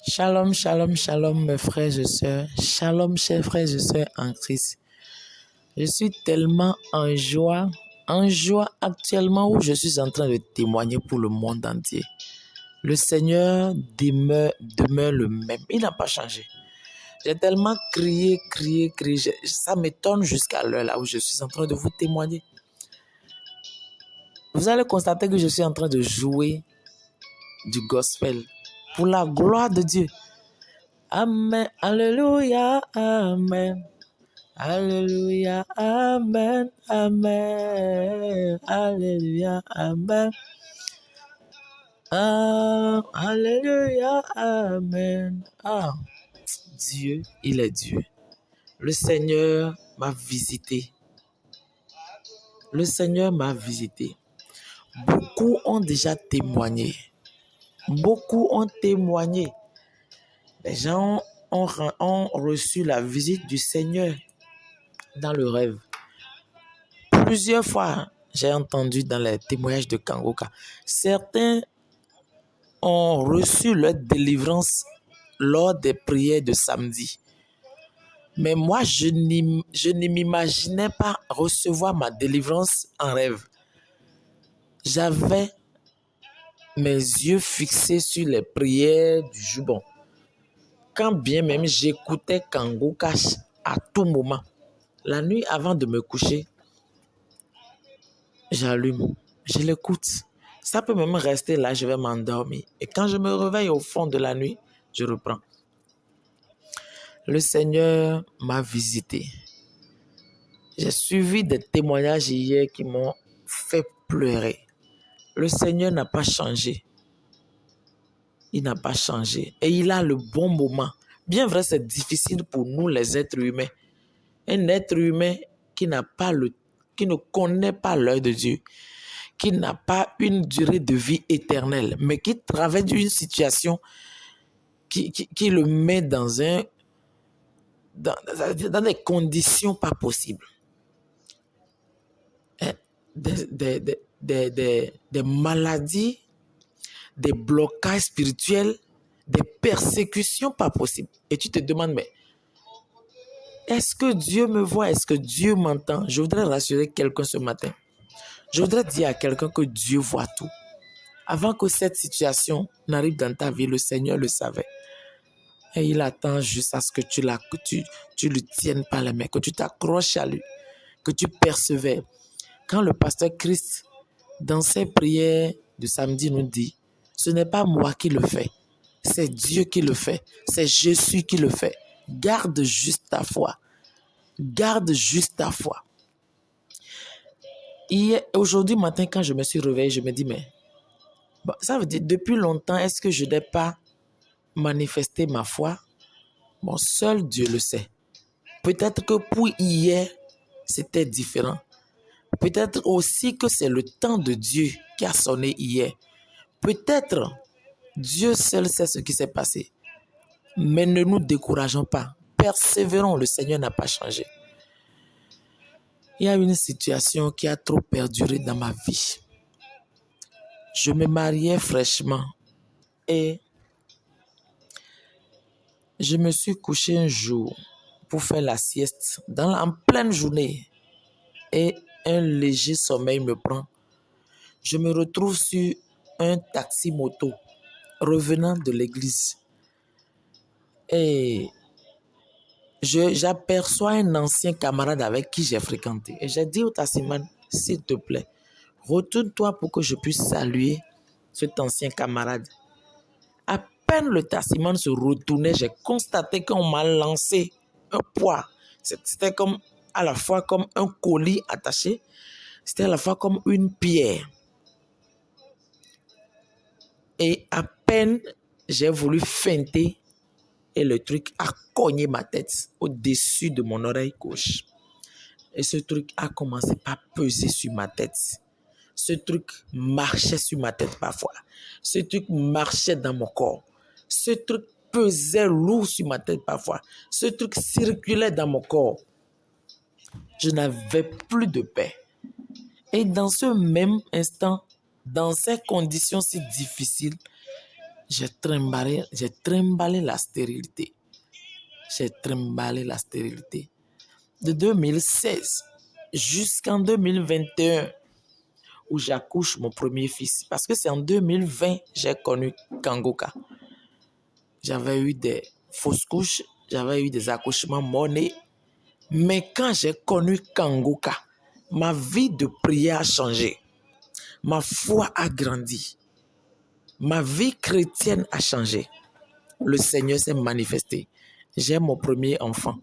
Shalom, shalom, shalom, mes frères et sœurs. Shalom, chers frères et sœurs en Christ. Je suis tellement en joie actuellement où je suis en train de témoigner pour le monde entier. Le Seigneur demeure le même. Il n'a pas changé. J'ai tellement crié. Ça m'étonne jusqu'à l'heure là où je suis en train de vous témoigner. Vous allez constater que je suis en train de jouer du gospel pour la gloire de Dieu. Amen, alléluia, amen. Alléluia, amen, amen. Alléluia, amen. Ah, alléluia, amen. Ah, Dieu, il est Dieu. Le Seigneur m'a visité. Le Seigneur m'a visité. Beaucoup ont déjà témoigné. Les gens ont reçu la visite du Seigneur dans le rêve. Plusieurs fois, j'ai entendu dans les témoignages de Kangoka, certains ont reçu leur délivrance lors des prières de samedi. Mais moi, je ne m'imaginais pas recevoir ma délivrance en rêve. J'avais mes yeux fixés sur les prières du jubon. Quand bien même j'écoutais Kangoka à tout moment. La nuit avant de me coucher, j'allume, je l'écoute. Ça peut même rester là, je vais m'endormir. Et quand je me réveille au fond de la nuit, je reprends. Le Seigneur m'a visité. J'ai suivi des témoignages hier qui m'ont fait pleurer. Le Seigneur n'a pas changé. Il n'a pas changé. Et il a le bon moment. Bien vrai, c'est difficile pour nous les êtres humains. Un être humain qui ne connaît pas l'œil de Dieu, qui n'a pas une durée de vie éternelle, mais qui traverse une situation qui le met dans des conditions pas possibles. Des maladies, des blocages spirituels, des persécutions pas possibles. Et tu te demandes, mais est-ce que Dieu me voit? Est-ce que Dieu m'entend? Je voudrais rassurer quelqu'un ce matin. Je voudrais dire à quelqu'un que Dieu voit tout. Avant que cette situation n'arrive dans ta vie, le Seigneur le savait. Et il attend juste à ce que tu lui tiennes par les mains, que tu t'accroches à lui, que tu persévères. Quand le pasteur Christ, dans ses prières de samedi, nous dit, ce n'est pas moi qui le fais, c'est Dieu qui le fait, c'est Jésus qui le fait. Garde juste ta foi. Garde juste ta foi. Aujourd'hui matin, quand je me suis réveillé, je me dis, mais ça veut dire, depuis longtemps, est-ce que je n'ai pas manifesté ma foi? Bon, seul Dieu le sait. Peut-être que pour hier, c'était différent. Peut-être aussi que c'est le temps de Dieu qui a sonné hier. Peut-être Dieu seul sait ce qui s'est passé. Mais ne nous décourageons pas. Persévérons, le Seigneur n'a pas changé. Il y a une situation qui a trop perduré dans ma vie. Je me mariais fraîchement et je me suis couché un jour pour faire la sieste en pleine journée et un léger sommeil me prend. Je me retrouve sur un taxi-moto revenant de l'église et j'aperçois un ancien camarade avec qui j'ai fréquenté. Et j'ai dit au taximan, s'il te plaît, retourne-toi pour que je puisse saluer cet ancien camarade. À peine le taximan se retournait, j'ai constaté qu'on m'a lancé un poids. C'était comme à la fois comme un colis attaché, c'était à la fois comme une pierre. Et à peine j'ai voulu feinter et le truc a cogné ma tête au-dessus de mon oreille gauche. Et ce truc a commencé à peser sur ma tête. Ce truc marchait sur ma tête parfois. Ce truc marchait dans mon corps. Ce truc pesait lourd sur ma tête parfois. Ce truc circulait dans mon corps. Je n'avais plus de paix. Et dans ce même instant, dans ces conditions si difficiles, j'ai trimballé la stérilité. J'ai trimballé la stérilité. De 2016 jusqu'en 2021, où j'accouche mon premier fils. Parce que c'est en 2020 que j'ai connu Kangoka. J'avais eu des fausses couches, j'avais eu des accouchements morts-nés. Mais quand j'ai connu Kangoka, ma vie de prière a changé. Ma foi a grandi. Ma vie chrétienne a changé. Le Seigneur s'est manifesté. J'ai mon premier enfant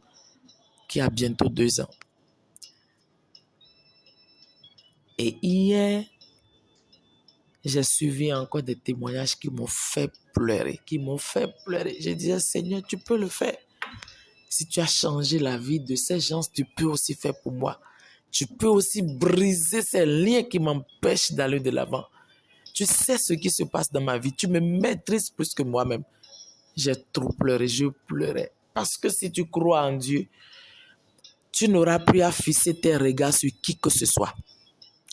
qui a bientôt 2 ans. Et hier, j'ai suivi encore des témoignages qui m'ont fait pleurer, Je disais, Seigneur, tu peux le faire. Si tu as changé la vie de ces gens, tu peux aussi faire pour moi. Tu peux aussi briser ces liens qui m'empêchent d'aller de l'avant. Tu sais ce qui se passe dans ma vie. Tu me maîtrises plus que moi-même. J'ai trop pleuré, je pleurais. Parce que si tu crois en Dieu, tu n'auras plus à fixer tes regards sur qui que ce soit,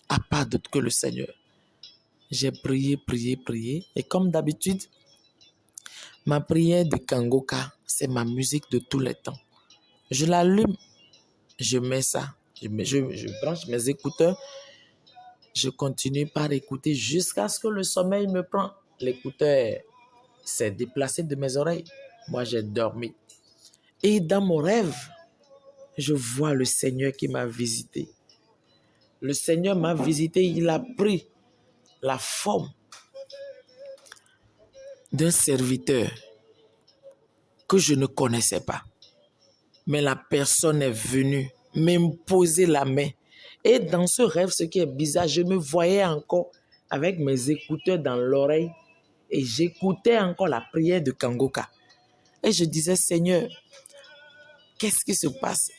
à part d'autre que le Seigneur. J'ai prié. Et comme d'habitude, ma prière de Kangoka, c'est ma musique de tous les temps. Je l'allume, je mets ça, je branche mes écouteurs, je continue par écouter jusqu'à ce que le sommeil me prend. L'écouteur s'est déplacé de mes oreilles. Moi, j'ai dormi. Et dans mon rêve, je vois le Seigneur qui m'a visité. Le Seigneur m'a visité, il a pris la forme d'un serviteur que je ne connaissais pas. Mais la personne est venue m'imposer la main. Et dans ce rêve, ce qui est bizarre, je me voyais encore avec mes écouteurs dans l'oreille et j'écoutais encore la prière de Kangoka. Et je disais, Seigneur, qu'est-ce qui se passe?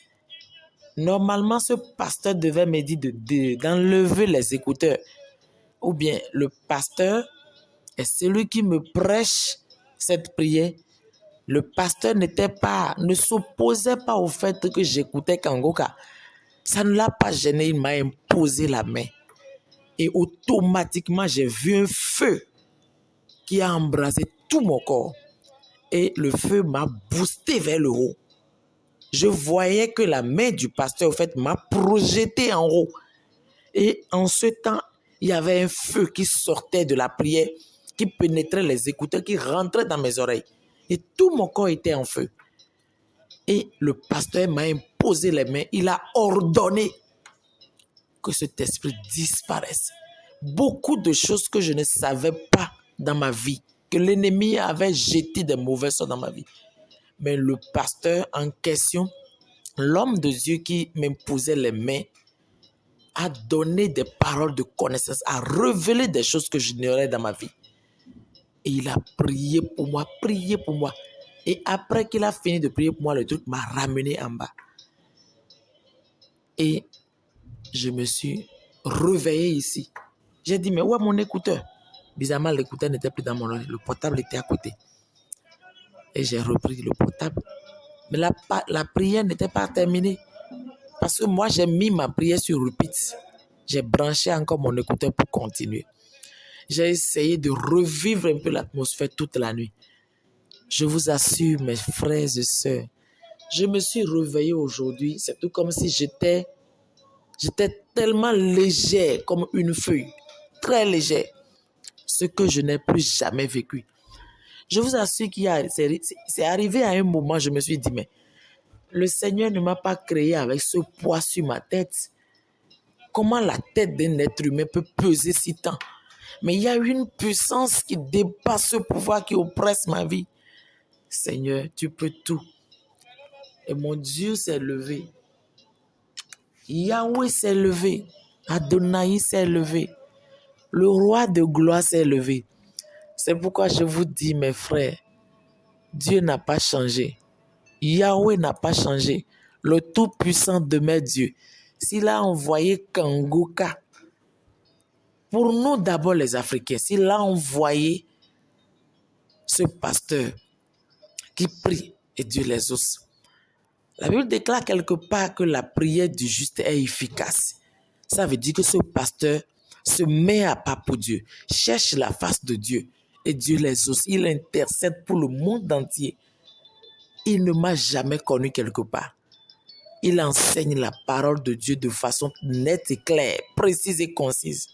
Normalement, ce pasteur devait me dire d'enlever les écouteurs. Ou bien le pasteur est celui qui me prêche cette prière. Le pasteur ne s'opposait pas au fait que j'écoutais Kangoka. Ça ne l'a pas gêné, il m'a imposé la main. Et automatiquement, j'ai vu un feu qui a embrasé tout mon corps. Et le feu m'a boosté vers le haut. Je voyais que la main du pasteur, en fait, m'a projeté en haut. Et en ce temps, il y avait un feu qui sortait de la prière, qui pénétrait les écouteurs, qui rentrait dans mes oreilles. Et tout mon corps était en feu. Et le pasteur m'a imposé les mains. Il a ordonné que cet esprit disparaisse. Beaucoup de choses que je ne savais pas dans ma vie, que l'ennemi avait jeté des mauvais sorts dans ma vie. Mais le pasteur en question, l'homme de Dieu qui m'imposait les mains, a donné des paroles de connaissance, a révélé des choses que j'ignorais dans ma vie. Et il a prié pour moi. Et après qu'il a fini de prier pour moi, le truc m'a ramené en bas. Et je me suis réveillé ici. J'ai dit, mais où est mon écouteur? Bizarrement, l'écouteur n'était plus dans mon oreille. Le portable était à côté. Et j'ai repris le portable. Mais la prière n'était pas terminée. Parce que moi, j'ai mis ma prière sur repeat. J'ai branché encore mon écouteur pour continuer. J'ai essayé de revivre un peu l'atmosphère toute la nuit. Je vous assure, mes frères et sœurs, je me suis réveillé aujourd'hui. C'est tout comme si j'étais tellement léger comme une feuille. Très léger. Ce que je n'ai plus jamais vécu. Je vous assure c'est arrivé à un moment, je me suis dit, mais le Seigneur ne m'a pas créé avec ce poids sur ma tête. Comment la tête d'un être humain peut peser si tant? Mais il y a une puissance qui dépasse ce pouvoir qui oppresse ma vie. Seigneur, tu peux tout. Et mon Dieu s'est levé. Yahweh s'est levé. Adonai s'est levé. Le roi de gloire s'est levé. C'est pourquoi je vous dis, mes frères, Dieu n'a pas changé. Yahweh n'a pas changé. Le Tout-Puissant demeure Dieu. S'il a envoyé Kangoka, pour nous d'abord les Africains, s'il a envoyé ce pasteur qui prie et Dieu les ose. La Bible déclare quelque part que la prière du juste est efficace. Ça veut dire que ce pasteur se met à part pour Dieu, cherche la face de Dieu et Dieu les exauce. Il intercède pour le monde entier. Il ne m'a jamais connu quelque part. Il enseigne la parole de Dieu de façon nette et claire, précise et concise.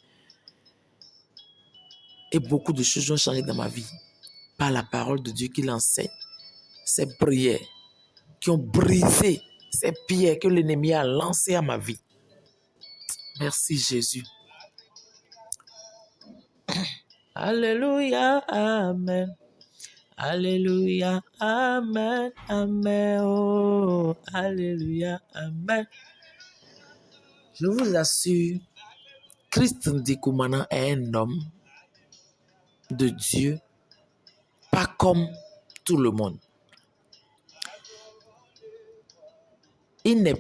Et beaucoup de choses ont changé dans ma vie par la parole de Dieu qu'il enseigne. Ces prières qui ont brisé ces pierres que l'ennemi a lancées à ma vie. Merci Jésus. Alléluia, Amen. Alléluia, Amen, Amen, oh, Alléluia, Amen. Je vous assure, Christ Ndikoumana est un homme de Dieu, pas comme tout le monde. Il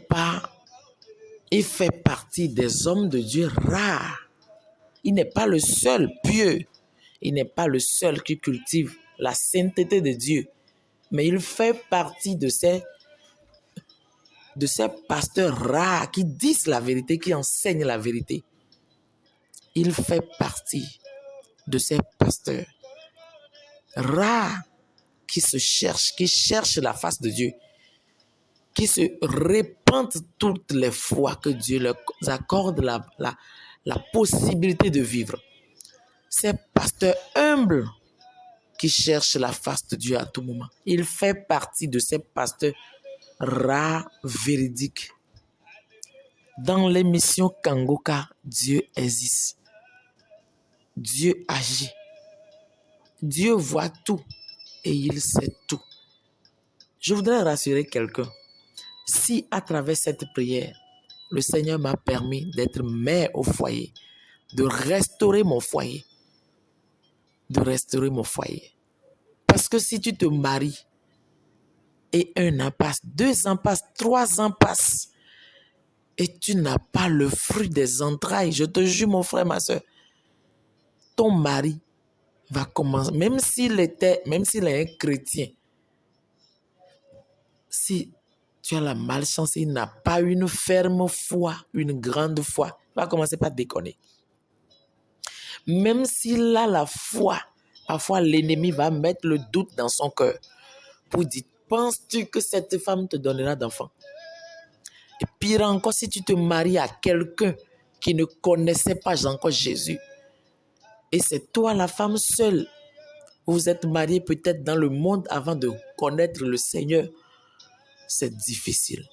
fait partie des hommes de Dieu rares. Il n'est pas le seul pieux. Il n'est pas le seul qui cultive la sainteté de Dieu. Mais il fait partie de ces pasteurs rares qui disent la vérité, qui enseignent la vérité. Il fait partie de ces pasteurs rares qui cherchent la face de Dieu, qui se répandent toutes les fois que Dieu leur accorde la possibilité de vivre. Ces pasteurs humbles qui cherchent la face de Dieu à tout moment. Il fait partie de ces pasteurs rares, véridiques. Dans l'émission Kangoka, Dieu existe. Dieu agit. Dieu voit tout et il sait tout. Je voudrais rassurer quelqu'un. Si à travers cette prière, le Seigneur m'a permis d'être mère au foyer, de restaurer mon foyer, Parce que si tu te maries et 1 an passe, 2 ans passe, 3 ans passe et tu n'as pas le fruit des entrailles, je te jure mon frère, ma soeur, ton mari va commencer, même s'il est un chrétien, si tu as la malchance, il n'a pas une ferme foi, une grande foi, il va commencer par déconner. Même s'il a la foi, parfois l'ennemi va mettre le doute dans son cœur pour dire, penses-tu que cette femme te donnera d'enfants? Et pire encore, si tu te maries à quelqu'un qui ne connaissait pas encore Jésus, et c'est toi la femme seule, vous êtes mariés peut-être dans le monde avant de connaître le Seigneur, c'est difficile.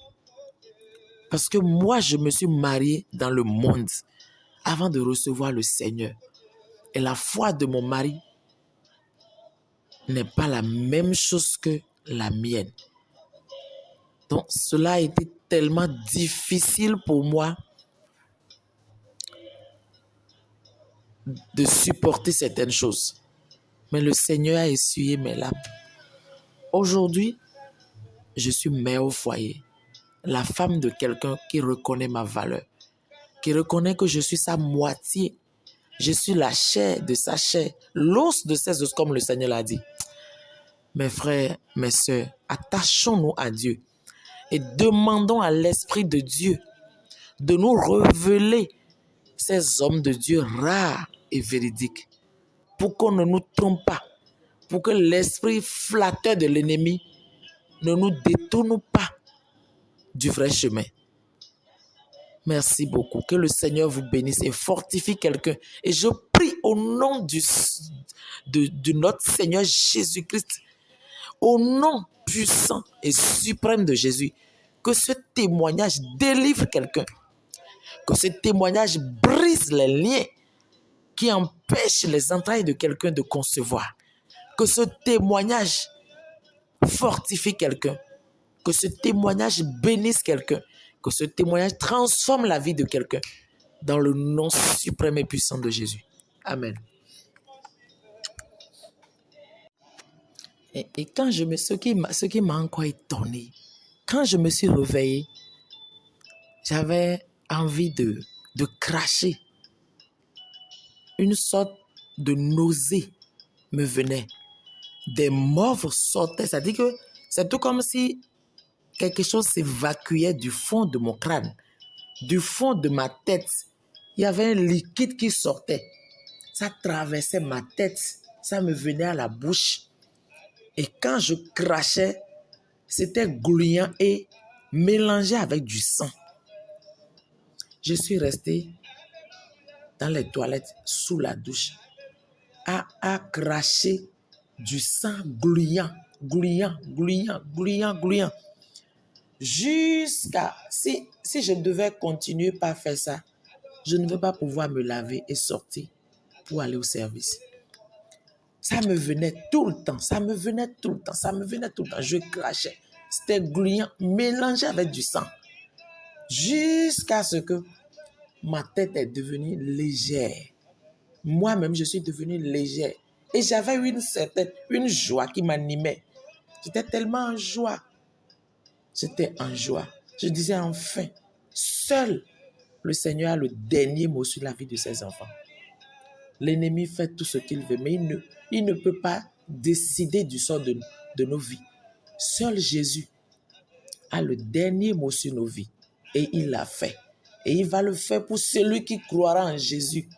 Parce que moi, je me suis mariée dans le monde avant de recevoir le Seigneur. Et la foi de mon mari n'est pas la même chose que la mienne. Donc, cela a été tellement difficile pour moi de supporter certaines choses. Mais le Seigneur a essuyé mes larmes. Aujourd'hui, je suis mère au foyer, la femme de quelqu'un qui reconnaît ma valeur, qui reconnaît que je suis sa moitié. Je suis la chair de sa chair, l'os de ses os, comme le Seigneur l'a dit. Mes frères, mes sœurs, attachons-nous à Dieu et demandons à l'Esprit de Dieu de nous révéler ces hommes de Dieu rares et véridiques pour qu'on ne nous trompe pas, pour que l'esprit flatteur de l'ennemi ne nous détourne pas du vrai chemin. Merci beaucoup. Que le Seigneur vous bénisse et fortifie quelqu'un. Et je prie au nom de notre Seigneur Jésus-Christ, au nom puissant et suprême de Jésus, que ce témoignage délivre quelqu'un, que ce témoignage brise les liens qui empêchent les entrailles de quelqu'un de concevoir, que ce témoignage fortifie quelqu'un, que ce témoignage bénisse quelqu'un, que ce témoignage transforme la vie de quelqu'un dans le nom suprême et puissant de Jésus. Amen. Et quand ce qui m'a encore étonné, quand je me suis réveillé, j'avais envie de cracher. Une sorte de nausée me venait. Des morts sortaient. C'est-à-dire que c'est tout comme si quelque chose s'évacuait du fond de mon crâne, du fond de ma tête. Il y avait un liquide qui sortait. Ça traversait ma tête ça me venait à la bouche. Et quand je crachais, c'était gluant et mélangé avec du sang. Je suis resté dans les toilettes, sous la douche, à cracher du sang gluant. Jusqu'à... Si je devais continuer par faire ça, je ne vais pas pouvoir me laver et sortir pour aller au service. Ça me venait tout le temps, Je crachais. C'était gluant, mélangé avec du sang. Jusqu'à ce que ma tête est devenue légère. Moi-même, je suis devenue légère. Et j'avais une joie qui m'animait. J'étais tellement en joie. Je disais enfin, seul le Seigneur a le dernier mot sur la vie de ses enfants. L'ennemi fait tout ce qu'il veut, mais il ne peut pas décider du sort de nos vies. Seul Jésus a le dernier mot sur nos vies. Et il l'a fait. Et il va le faire pour celui qui croira en Jésus,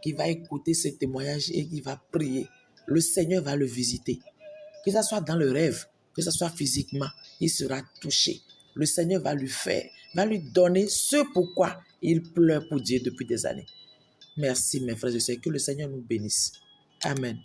qui va écouter ce témoignage et qui va prier. Le Seigneur va le visiter. Que ce soit dans le rêve, que ce soit physiquement, il sera touché. Le Seigneur va lui donner ce pourquoi il pleure pour Dieu depuis des années. Merci mes frères et sœurs, que le Seigneur nous bénisse. Amen.